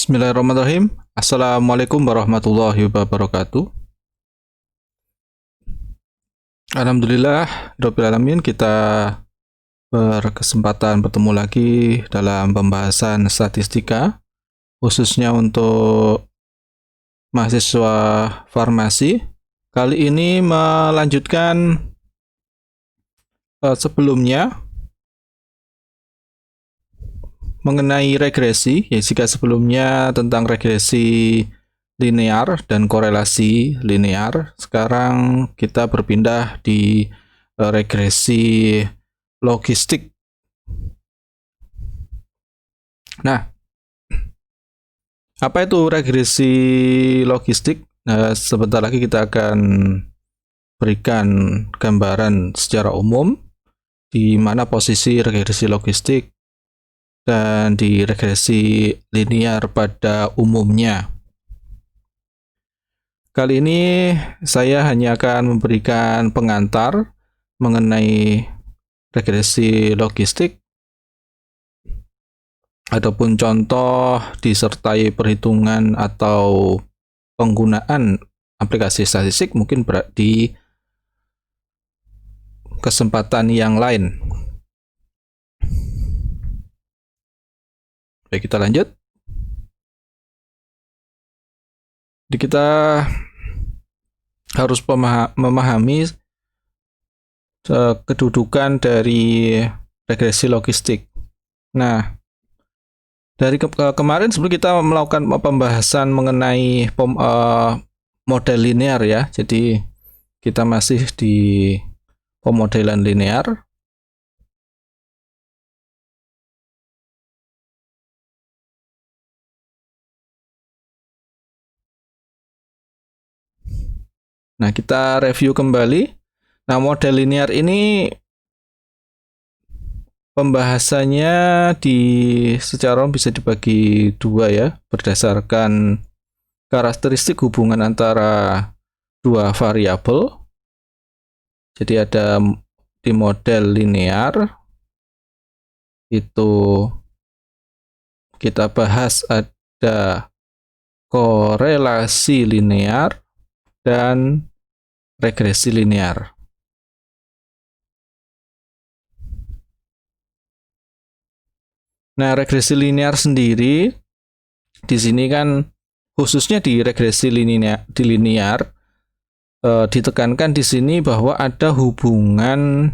Bismillahirrahmanirrahim. Assalamualaikum warahmatullahi wabarakatuh. Alhamdulillah, Rabbil Alamin, kita berkesempatan bertemu lagi dalam pembahasan statistika, khususnya untuk mahasiswa farmasi. Kali ini melanjutkan sebelumnya mengenai regresi, ya jika sebelumnya tentang regresi linear dan korelasi linear, sekarang kita berpindah di regresi logistik. Nah, apa itu regresi logistik? Nah, sebentar lagi kita akan berikan gambaran secara umum di mana posisi regresi logistik dan di regresi linear pada umumnya. Kali ini saya hanya akan memberikan pengantar mengenai regresi logistik ataupun contoh disertai perhitungan atau penggunaan aplikasi statistik mungkin di kesempatan yang lain. Baik, kita lanjut. Jadi kita harus memahami kedudukan dari regresi logistik. Nah, dari kemarin sebelum kita melakukan pembahasan mengenai model linear ya, jadi kita masih di pemodelan linear. Nah, kita review kembali. Nah, model linear ini pembahasannya secara bisa dibagi dua ya, berdasarkan karakteristik hubungan antara dua variabel. Jadi ada di model linear itu kita bahas ada korelasi linear dan regresi linear. Nah, regresi linear sendiri di sini kan khususnya di regresi linear ditekankan di sini bahwa ada hubungan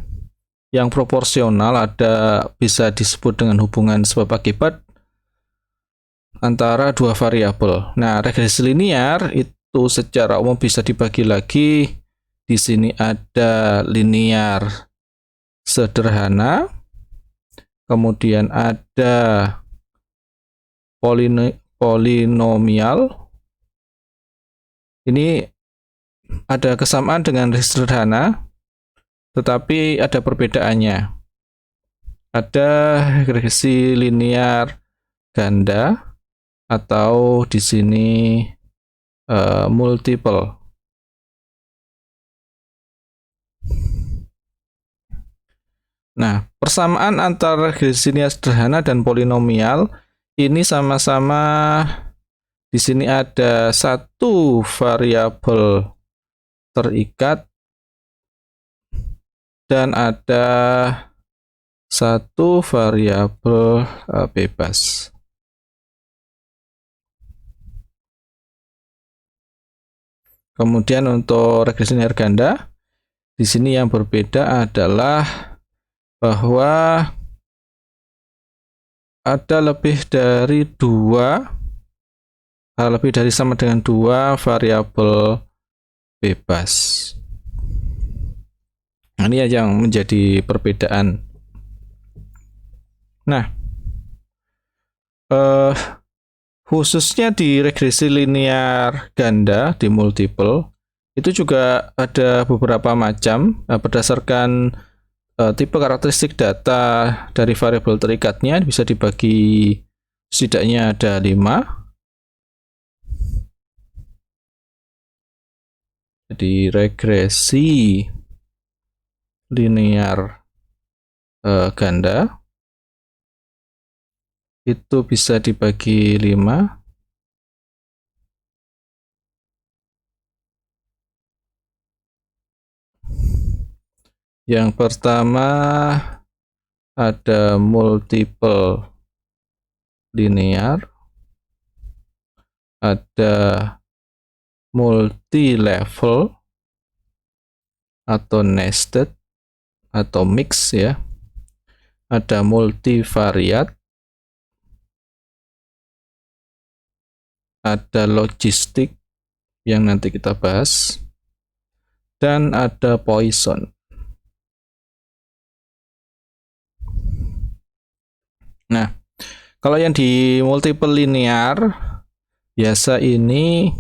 yang proporsional, ada bisa disebut dengan hubungan sebab akibat antara dua variabel. Nah, regresi linear itu secara umum bisa dibagi lagi. Di sini ada linear sederhana, kemudian ada polinomial. Ini ada kesamaan dengan sederhana, tetapi ada perbedaannya. Ada regresi linear ganda atau di sini multiple. Nah, persamaan antara regresi linear sederhana dan polinomial ini sama-sama di sini ada satu variabel terikat dan ada satu variabel bebas. Kemudian untuk regresi linear ganda, di sini yang berbeda adalah bahwa ada lebih dari sama dengan dua variabel bebas. Nah, ini yang menjadi perbedaan. Nah, khususnya di regresi linear ganda di multiple itu juga ada beberapa macam berdasarkan tipe karakteristik data dari variabel terikatnya bisa dibagi setidaknya ada 5. Jadi regresi linear ganda itu bisa dibagi 5. Yang pertama ada multiple linear, ada multi level atau nested atau mix ya, ada multivariate, ada logistik yang nanti kita bahas, dan ada Poisson. Nah, kalau yang di multiple linear biasa ini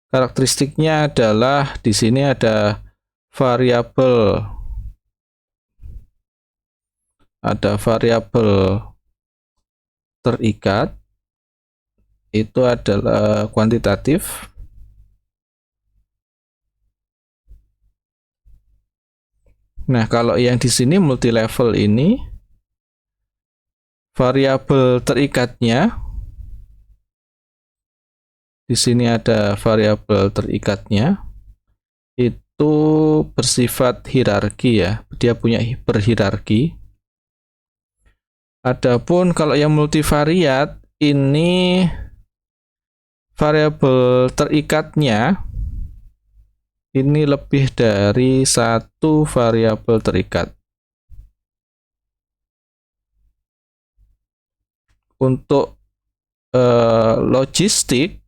karakteristiknya adalah di sini ada variabel terikat, itu adalah kuantitatif. Nah, kalau yang di sini multi level ini variabel terikatnya, di sini ada variabel terikatnya itu bersifat hierarki ya, dia punya berhierarki. Adapun kalau yang multivariat ini variabel terikatnya ini lebih dari satu variabel terikat. Untuk logistik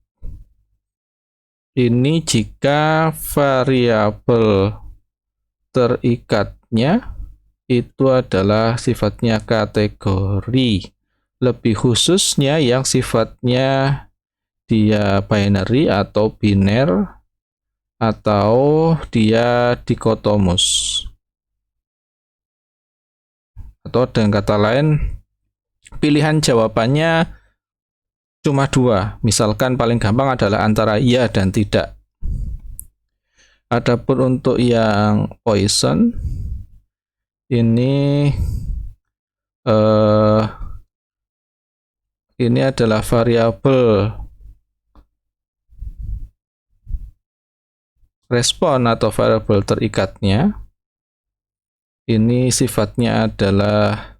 ini jika variabel terikatnya itu adalah sifatnya kategori, lebih khususnya yang sifatnya dia binary atau biner atau dia dikotomus. Atau dengan kata lain, pilihan jawabannya cuma dua. Misalkan paling gampang adalah antara iya dan tidak. Adapun untuk yang Poisson ini adalah variabel respon atau variabel terikatnya. Ini sifatnya adalah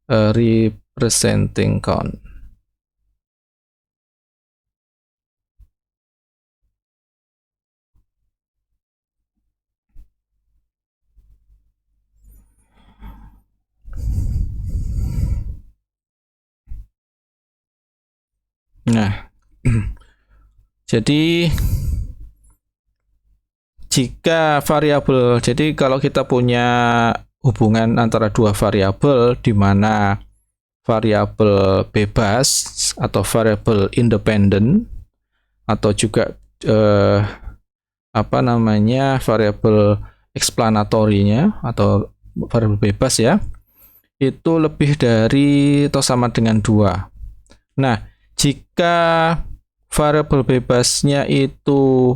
representing count. Nah, jadi jika variabel, jadi kalau kita punya hubungan antara dua variabel di mana variabel bebas atau variabel independen atau juga variabel eksplanatorinya atau variabel bebas ya, itu lebih dari atau sama dengan 2. Nah, jika variabel bebasnya itu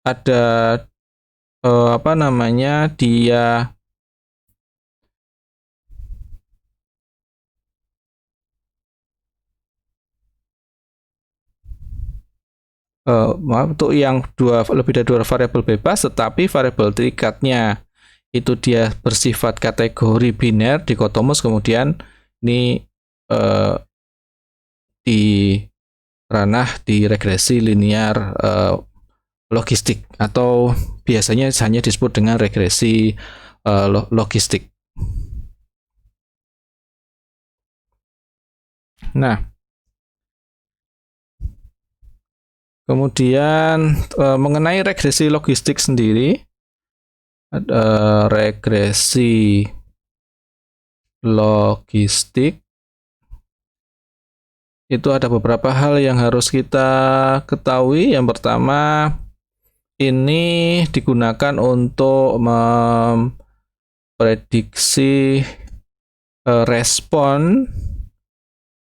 ada dia untuk yang lebih dari 2 variabel bebas, tetapi variabel terikatnya itu dia bersifat kategori biner dikotomus, kemudian ini di ranah di regresi linear logistik atau biasanya hanya disebut dengan regresi logistik. Nah, kemudian mengenai regresi logistik sendiri, ada regresi logistik itu ada beberapa hal yang harus kita ketahui. Yang pertama, ini digunakan untuk memprediksi respon.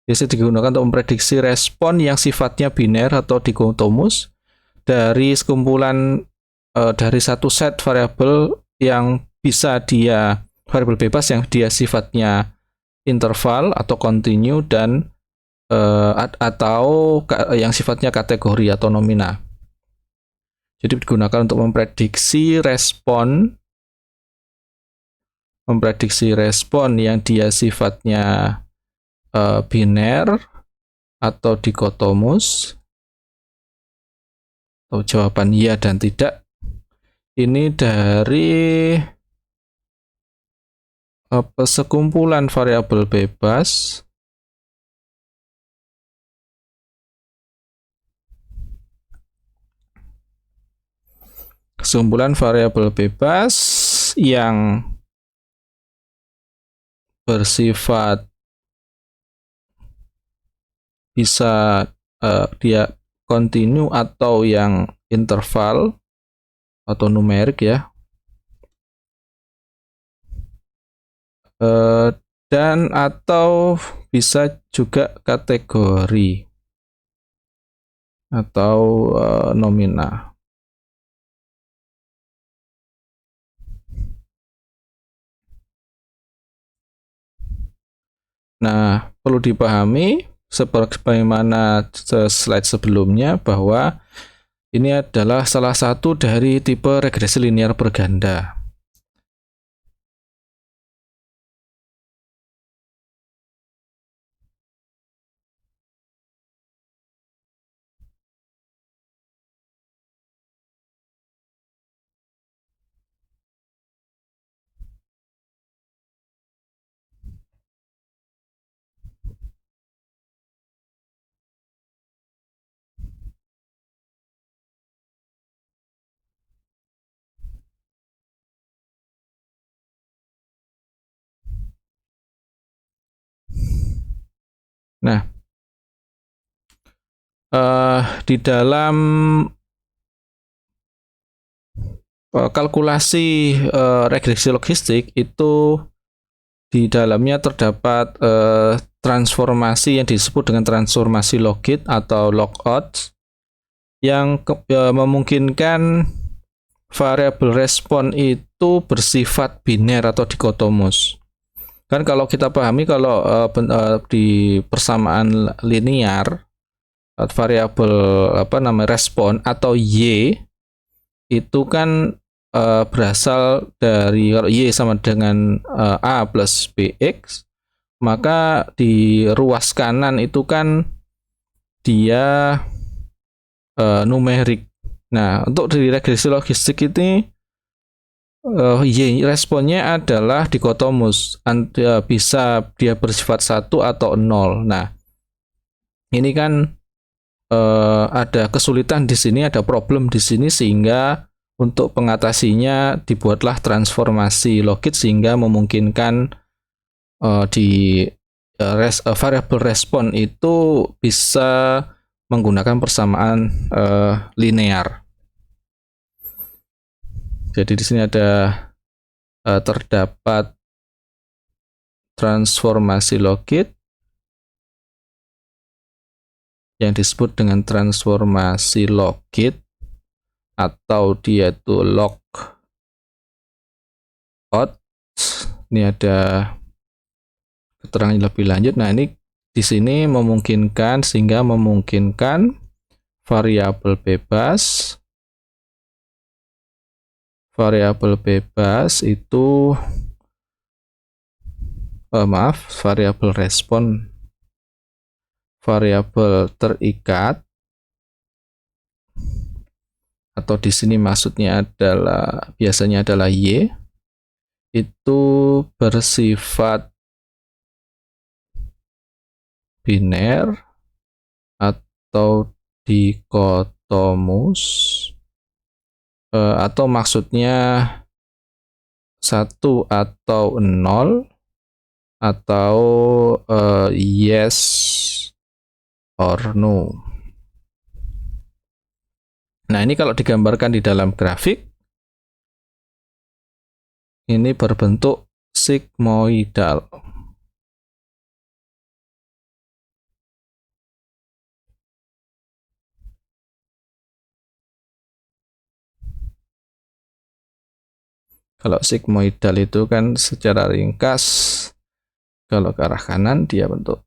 Biasanya digunakan untuk memprediksi respon yang sifatnya biner atau dikotomus dari sekumpulan dari satu set variabel yang bisa dia variabel bebas yang dia sifatnya interval atau continue dan atau yang sifatnya kategori atau nomina. Jadi digunakan untuk memprediksi respon yang dia sifatnya biner atau dikotomus, atau jawaban iya dan tidak. Ini dari sekumpulan variabel bebas yang bersifat bisa dia kontinu atau yang interval atau numerik ya, dan atau bisa juga kategori atau nomina. Nah, perlu dipahami sebagaimana slide sebelumnya bahwa ini adalah salah satu dari tipe regresi linear berganda. Nah, di dalam kalkulasi regresi logistik itu di dalamnya terdapat transformasi yang disebut dengan transformasi logit atau logout yang memungkinkan variabel respon itu bersifat biner atau dikotomus. Kan kalau kita pahami kalau di persamaan linear variabel respon atau y itu kan berasal dari, kalau y sama dengan a plus bx, maka di ruas kanan itu kan dia numerik. Nah, untuk di regresi logistik ini y responnya adalah dikotomus, bisa dia bersifat 1 atau 0. Nah, ini kan ada kesulitan di sini, ada problem di sini, sehingga untuk pengatasinya dibuatlah transformasi logit sehingga memungkinkan di variabel respon itu bisa menggunakan persamaan linear. Jadi di sini ada terdapat transformasi logit yang disebut dengan transformasi logit atau dia itu log out. Ini ada keterangan lebih lanjut. Nah, ini di sini memungkinkan, sehingga memungkinkan variabel bebas itu variabel respon, variabel terikat, atau di sini maksudnya adalah biasanya adalah y, itu bersifat biner atau dikotomus, atau maksudnya 1 atau 0, atau yes or no. Nah, ini kalau digambarkan di dalam grafik, ini berbentuk sigmoidal. Kalau sigmoidal itu kan secara ringkas, kalau ke arah kanan dia bentuk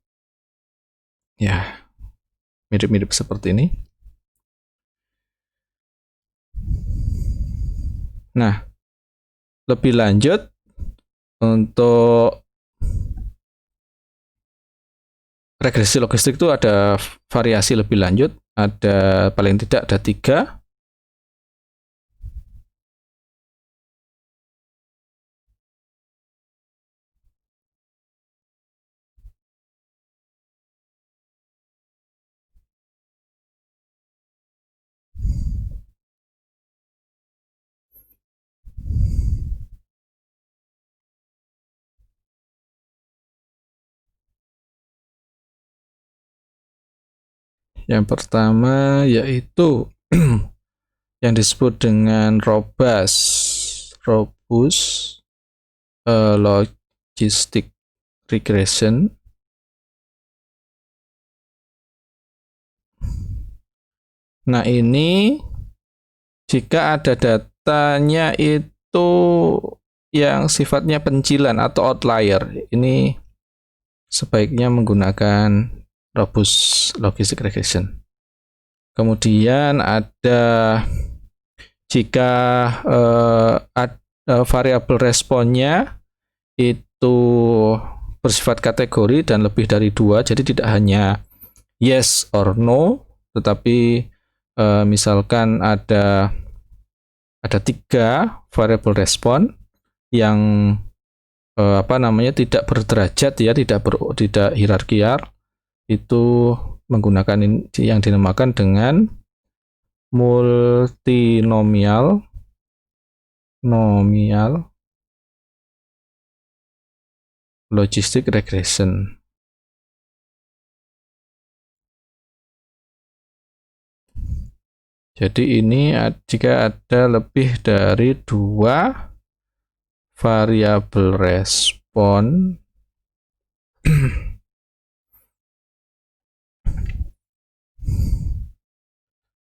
ya mirip-mirip seperti ini. Nah, lebih lanjut untuk regresi logistik itu ada variasi lebih lanjut, ada paling tidak ada 3. Yang pertama yaitu yang disebut dengan robust logistic regression. Nah, ini jika ada datanya itu yang sifatnya pencilan atau outlier, ini sebaiknya menggunakan robust logistic regression. Kemudian ada jika variabel responnya itu bersifat kategori dan lebih dari 2, jadi tidak hanya yes or no, tetapi misalkan ada 3 variabel respon yang tidak berderajat ya, tidak hierarkial, itu menggunakan yang dinamakan dengan multinomial logistic regression. Jadi ini jika ada lebih dari 2 variabel respon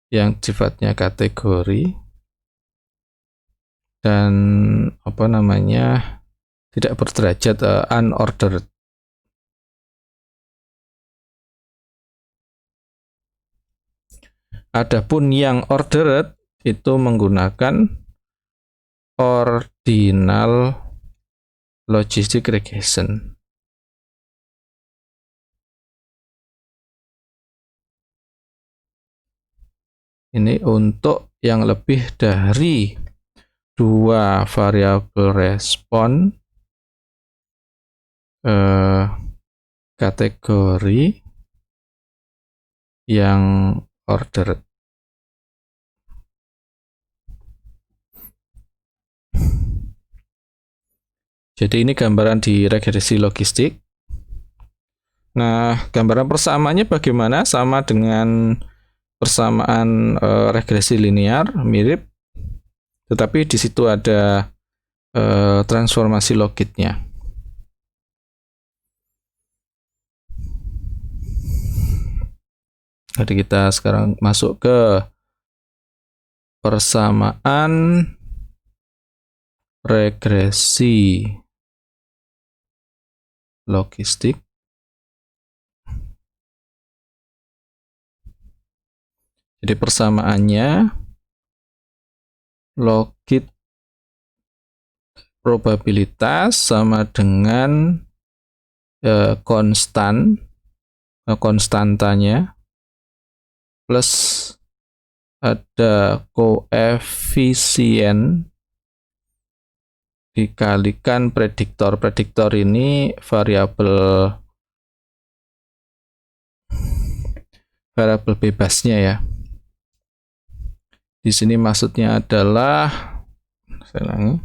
yang sifatnya kategori dan tidak berderajat, unordered. Adapun yang ordered itu menggunakan ordinal logistic regression. Ini untuk yang lebih dari 2 variabel respon kategori yang ordered. Jadi ini gambaran di regresi logistik. Nah, gambaran persamaannya bagaimana? Sama dengan persamaan regresi linear, mirip, tetapi di situ ada transformasi logitnya. Jadi kita sekarang masuk ke persamaan regresi logistik. Jadi persamaannya logit probabilitas sama dengan konstantanya plus ada koefisien dikalikan prediktor. Prediktor ini variabel bebasnya ya. Di sini maksudnya adalah, saya ulangi,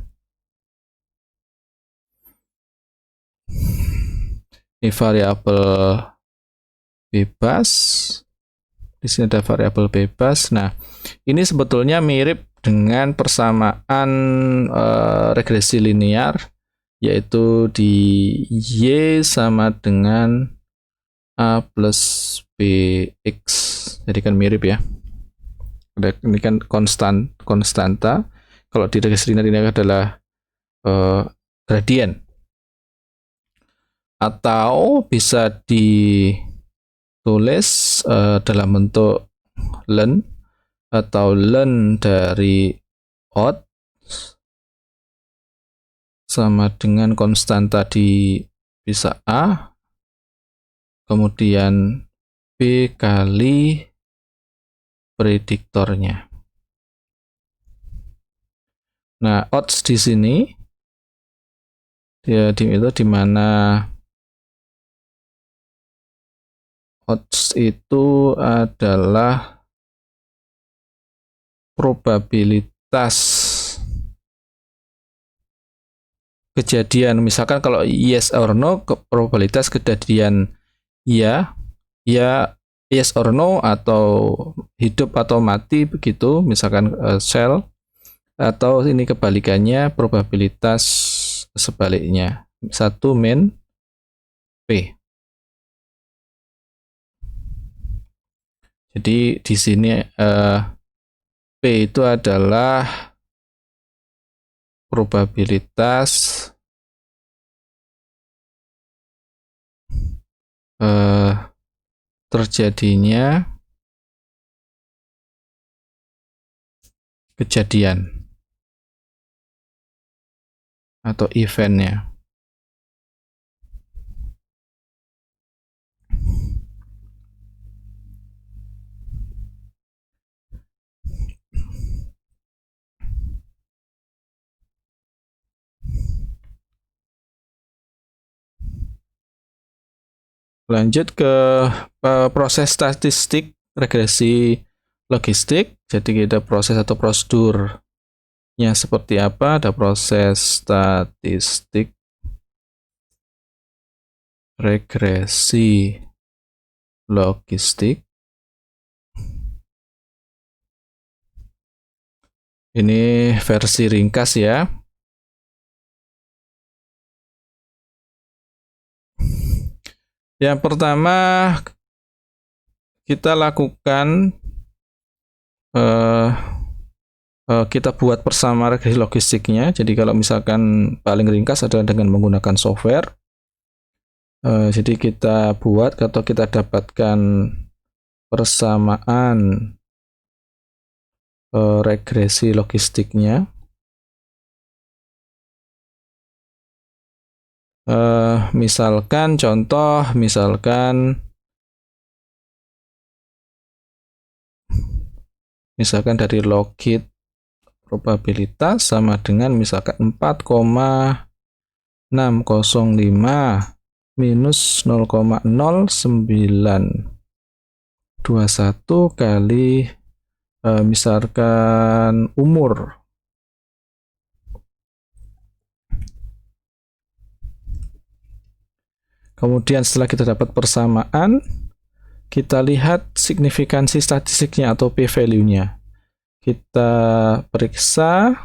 ini variabel bebas. Di sini ada variabel bebas. Nah, ini sebetulnya mirip dengan persamaan regresi linear, yaitu di Y sama dengan A plus BX. Jadi kan mirip ya. Ini kan konstanta. Kalau di regresi linear ini adalah gradien. Atau bisa ditulis dalam bentuk ln, atau ln dari odd sama dengan konstanta di bisa A, kemudian B kali prediktornya. Nah, odds di sini itu di mana odds itu adalah probabilitas kejadian. Misalkan kalau yes or no, probabilitas kejadian ya, yes or no, atau hidup atau mati begitu, misalkan sel, atau ini kebalikannya, probabilitas sebaliknya. 1 min P. Jadi di sini P itu adalah probabilitas terjadinya kejadian atau eventnya. Lanjut ke proses statistik regresi logistik. Jadi kita proses atau prosedurnya seperti apa? Ada proses statistik regresi logistik. Ini versi ringkas ya. Yang pertama kita lakukan kita buat persama regresi logistiknya. Jadi kalau misalkan paling ringkas adalah dengan menggunakan software. Jadi kita buat atau kita dapatkan persamaan regresi logistiknya. Misalkan dari logit probabilitas sama dengan misalkan 4,605 minus 0,0921 kali misalkan umur. Kemudian setelah kita dapat persamaan, kita lihat signifikansi statistiknya atau p-value-nya. Kita periksa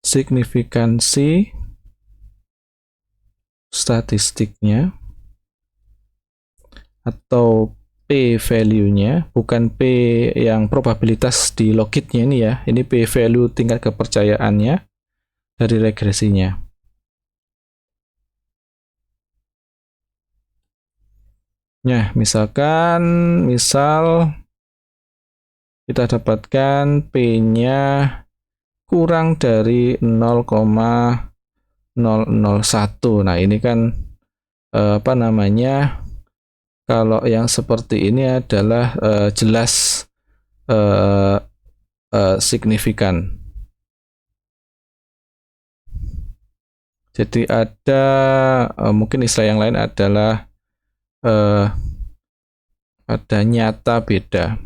signifikansi statistiknya atau p-value-nya, bukan p yang probabilitas di logitnya ini ya. Ini p-value tingkat kepercayaannya dari regresinya. Nah, misal kita dapatkan P-nya kurang dari 0,001. Nah, ini kan kalau yang seperti ini adalah jelas signifikan. Jadi ada mungkin istilah yang lain adalah ada nyata beda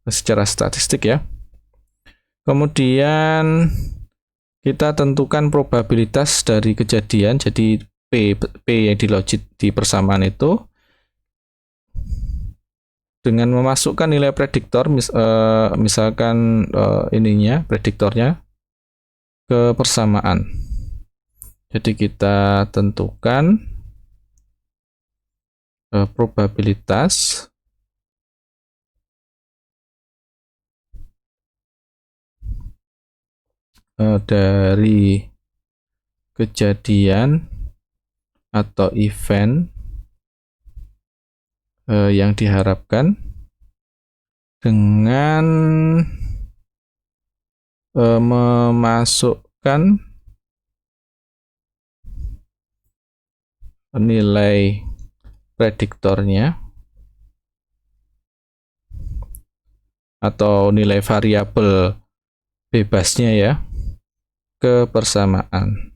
secara statistik ya. Kemudian kita tentukan probabilitas dari kejadian. Jadi P yang di logit di persamaan itu dengan memasukkan nilai prediktor, misalkan prediktornya ke persamaan. Jadi kita tentukan probabilitas dari kejadian atau event yang diharapkan dengan memasukkan nilai prediktornya atau nilai variabel bebasnya ya ke persamaan.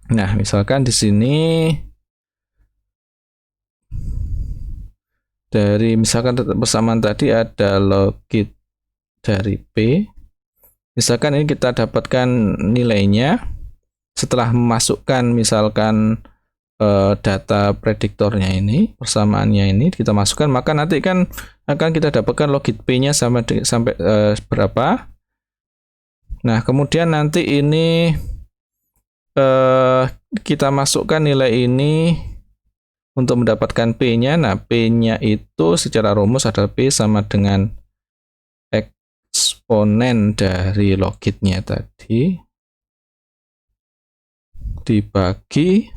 Nah, misalkan di sini dari misalkan persamaan tadi ada logit dari P. Misalkan ini kita dapatkan nilainya setelah memasukkan misalkan data prediktornya ini, persamaannya ini kita masukkan, maka nanti kan akan kita dapatkan logit P-nya sampai berapa. Nah, kemudian nanti ini kita masukkan nilai ini untuk mendapatkan P-nya. Nah, P-nya itu secara rumus adalah P sama dengan eksponen dari logitnya tadi dibagi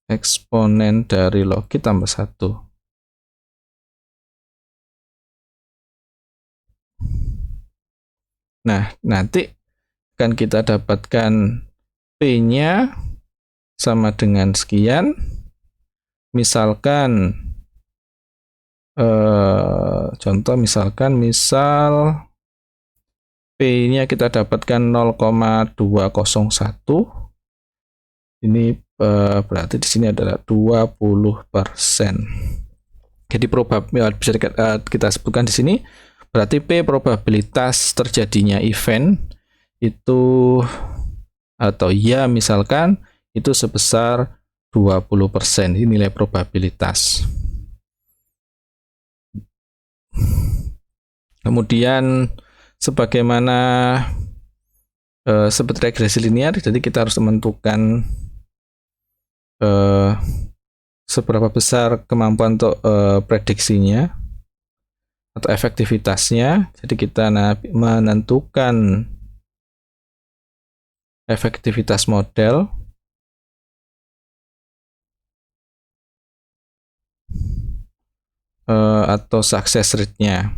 eksponen dari logit tambah 1. Nah, nanti akan kita dapatkan P-nya sama dengan sekian. Misalkan contoh misal P-nya kita dapatkan 0,201. Ini berarti di sini adalah 20%. Jadi bisa kita sebutkan di sini berarti P probabilitas terjadinya event itu atau ya misalkan itu sebesar 20%. Ini nilai probabilitas. Kemudian sebagaimana seperti regresi linear, jadi kita harus menentukan seberapa besar kemampuan untuk prediksinya atau efektivitasnya. Jadi kita menentukan efektivitas model atau success rate-nya.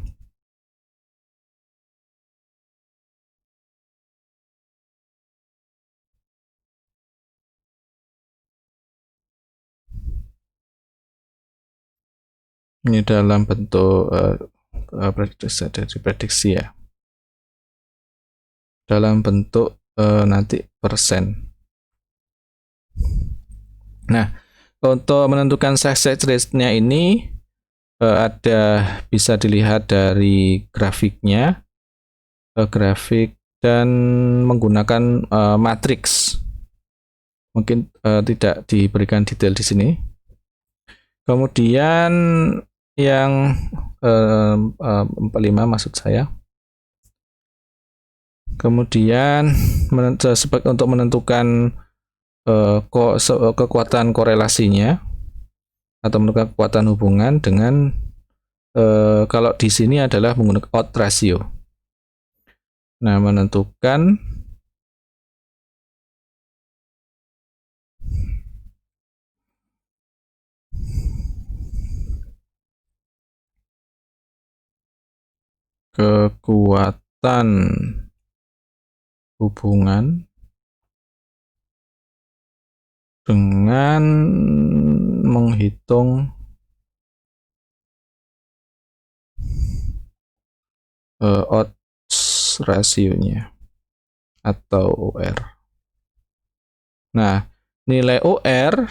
Ini dalam bentuk prediksi ya. Dalam bentuk nanti persen. Nah, untuk menentukan success rate-nya ini ada bisa dilihat dari grafiknya, grafik dan menggunakan matriks. Mungkin tidak diberikan detail di sini. Kemudian yang 45 maksud saya. Kemudian untuk menentukan kekuatan korelasinya atau menentukan kekuatan hubungan dengan kalau di sini adalah menggunakan odds ratio. Nah, menentukan kekuatan hubungan dengan menghitung odds ratio-nya atau OR. Nah, nilai OR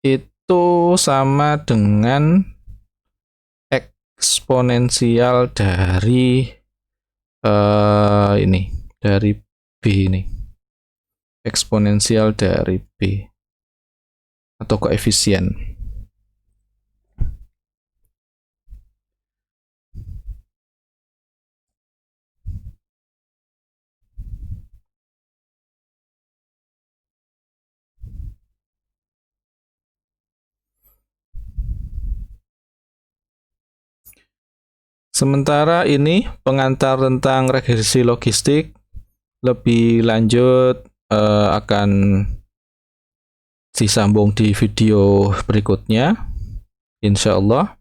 itu sama dengan eksponensial dari ini, dari B ini. Eksponensial dari B atau koefisien. Sementara ini pengantar tentang regresi logistik lebih lanjut akan disambung di video berikutnya, insya Allah.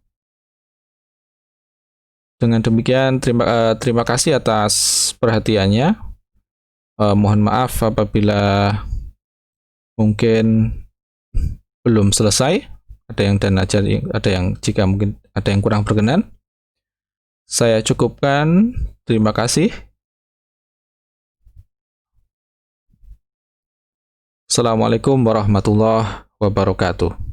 Dengan demikian, terima kasih atas perhatiannya. Mohon maaf apabila mungkin belum selesai, ada yang jika mungkin ada yang kurang berkenan. Saya cukupkan. Terima kasih. Assalamualaikum warahmatullahi wabarakatuh.